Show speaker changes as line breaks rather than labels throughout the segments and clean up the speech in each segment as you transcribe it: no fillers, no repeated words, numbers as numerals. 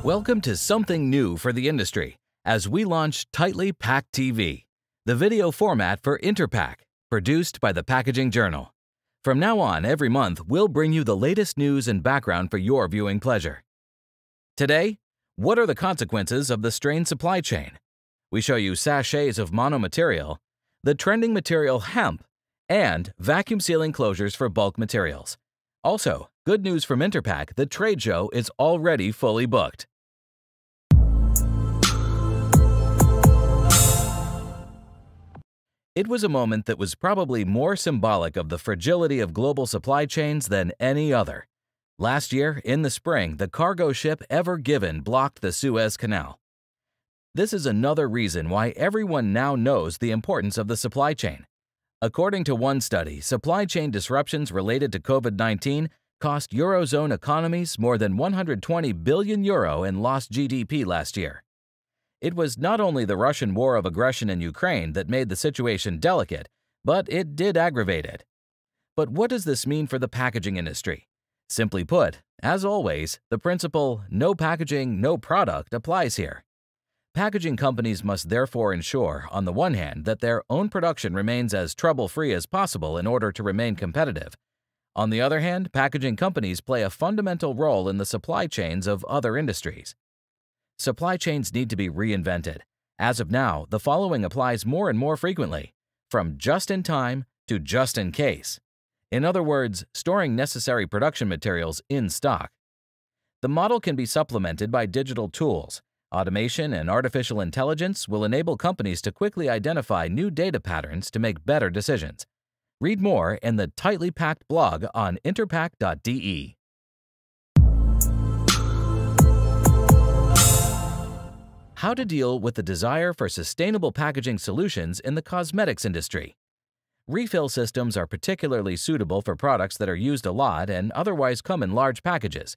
Welcome to something new for the industry as we launch Tightly Packed TV, the video format for Interpack, produced by the Packaging Journal. From now on, every month, we'll bring you the latest news and background for your viewing pleasure. Today, what are the consequences of the strained supply chain? We show you sachets of monomaterial, the trending material hemp, and vacuum sealing closures for bulk materials. Also, good news from Interpack, the trade show is already fully booked. It was a moment that was probably more symbolic of the fragility of global supply chains than any other. Last year, in the spring, the cargo ship Ever Given blocked the Suez Canal. This is another reason why everyone now knows the importance of the supply chain. According to one study, supply chain disruptions related to COVID-19 cost Eurozone economies more than €120 billion in lost GDP last year. It was not only the Russian war of aggression in Ukraine that made the situation delicate, but it did aggravate it. But what does this mean for the packaging industry? Simply put, as always, the principle "no packaging, no product" applies here. Packaging companies must therefore ensure, on the one hand, that their own production remains as trouble-free as possible in order to remain competitive. On the other hand, packaging companies play a fundamental role in the supply chains of other industries. Supply chains need to be reinvented. As of now, the following applies more and more frequently, from just-in-time to just-in-case. In other words, storing necessary production materials in stock. The model can be supplemented by digital tools. Automation and artificial intelligence will enable companies to quickly identify new data patterns to make better decisions. Read more in the Tightly Packed blog on interpack.de. How to deal with the desire for sustainable packaging solutions in the cosmetics industry. Refill systems are particularly suitable for products that are used a lot and otherwise come in large packages.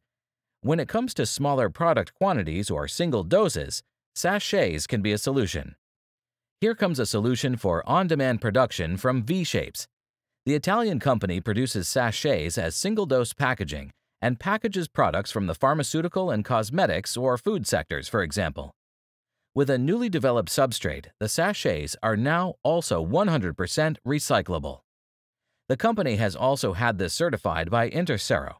When it comes to smaller product quantities or single doses, sachets can be a solution. Here comes a solution for on-demand production from V-Shapes. The Italian company produces sachets as single-dose packaging and packages products from the pharmaceutical and cosmetics or food sectors, for example. With a newly developed substrate, the sachets are now also 100% recyclable. The company has also had this certified by Intercero.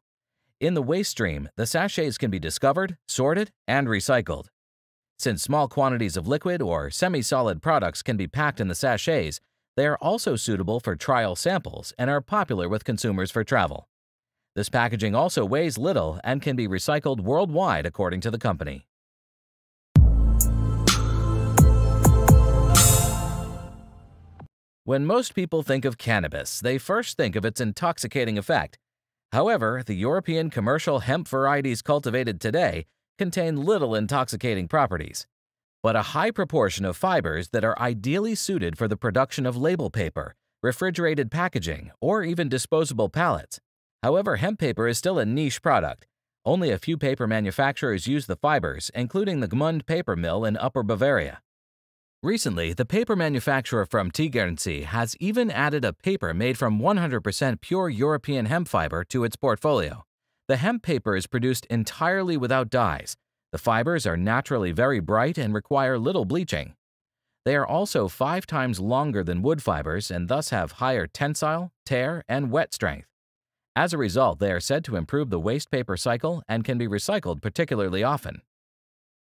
In the waste stream, the sachets can be discovered, sorted, and recycled. Since small quantities of liquid or semi-solid products can be packed in the sachets, they are also suitable for trial samples and are popular with consumers for travel. This packaging also weighs little and can be recycled worldwide according to the company. When most people think of cannabis, they first think of its intoxicating effect. However, the European commercial hemp varieties cultivated today contain little intoxicating properties, but a high proportion of fibers that are ideally suited for the production of label paper, refrigerated packaging, or even disposable pallets. However, hemp paper is still a niche product. Only a few paper manufacturers use the fibers, including the Gmund paper mill in Upper Bavaria. Recently, the paper manufacturer from Tegernsee has even added a paper made from 100% pure European hemp fiber to its portfolio. The hemp paper is produced entirely without dyes. The fibers are naturally very bright and require little bleaching. They are also 5 times longer than wood fibers and thus have higher tensile, tear, and wet strength. As a result, they are said to improve the waste paper cycle and can be recycled particularly often.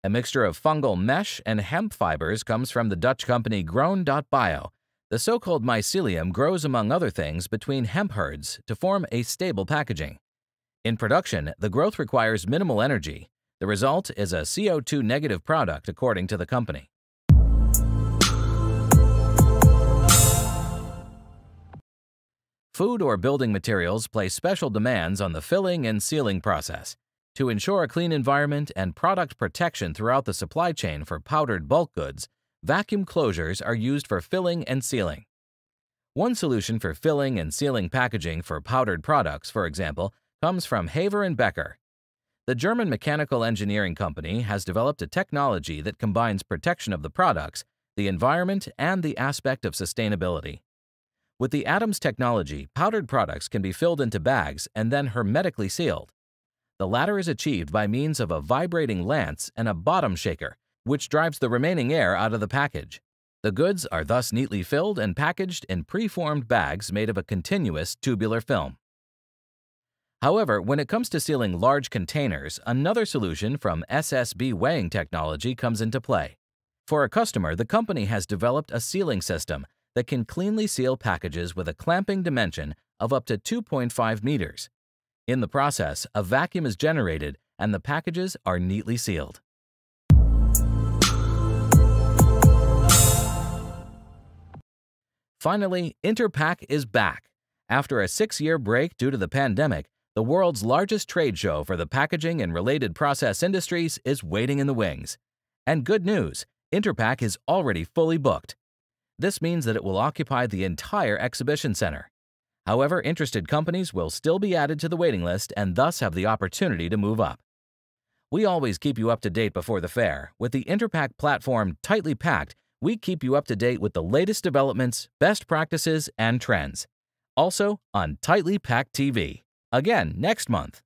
A mixture of fungal mesh and hemp fibers comes from the Dutch company Groen.bio. The so-called mycelium grows, among other things, between hemp herds to form a stable packaging. In production, the growth requires minimal energy. The result is a CO2 negative product, according to the company. Food or building materials place special demands on the filling and sealing process. To ensure a clean environment and product protection throughout the supply chain for powdered bulk goods, vacuum closures are used for filling and sealing. One solution for filling and sealing packaging for powdered products, for example, comes from Haver & Becker. The German mechanical engineering company has developed a technology that combines protection of the products, the environment, and the aspect of sustainability. With the Atoms technology, powdered products can be filled into bags and then hermetically sealed. The latter is achieved by means of a vibrating lance and a bottom shaker, which drives the remaining air out of the package. The goods are thus neatly filled and packaged in preformed bags made of a continuous tubular film. However, when it comes to sealing large containers, another solution from SSB weighing technology comes into play. For a customer, the company has developed a sealing system that can cleanly seal packages with a clamping dimension of up to 2.5 meters. In the process, a vacuum is generated and the packages are neatly sealed. Finally, Interpack is back. After a 6-year break due to the pandemic, the world's largest trade show for the packaging and related process industries is waiting in the wings. And good news, Interpack is already fully booked. This means that it will occupy the entire exhibition center. However, interested companies will still be added to the waiting list and thus have the opportunity to move up. We always keep you up to date before the fair. With the Interpack platform tightly packed, we keep you up to date with the latest developments, best practices, and trends. Also on Tightly Packed TV. Again next month.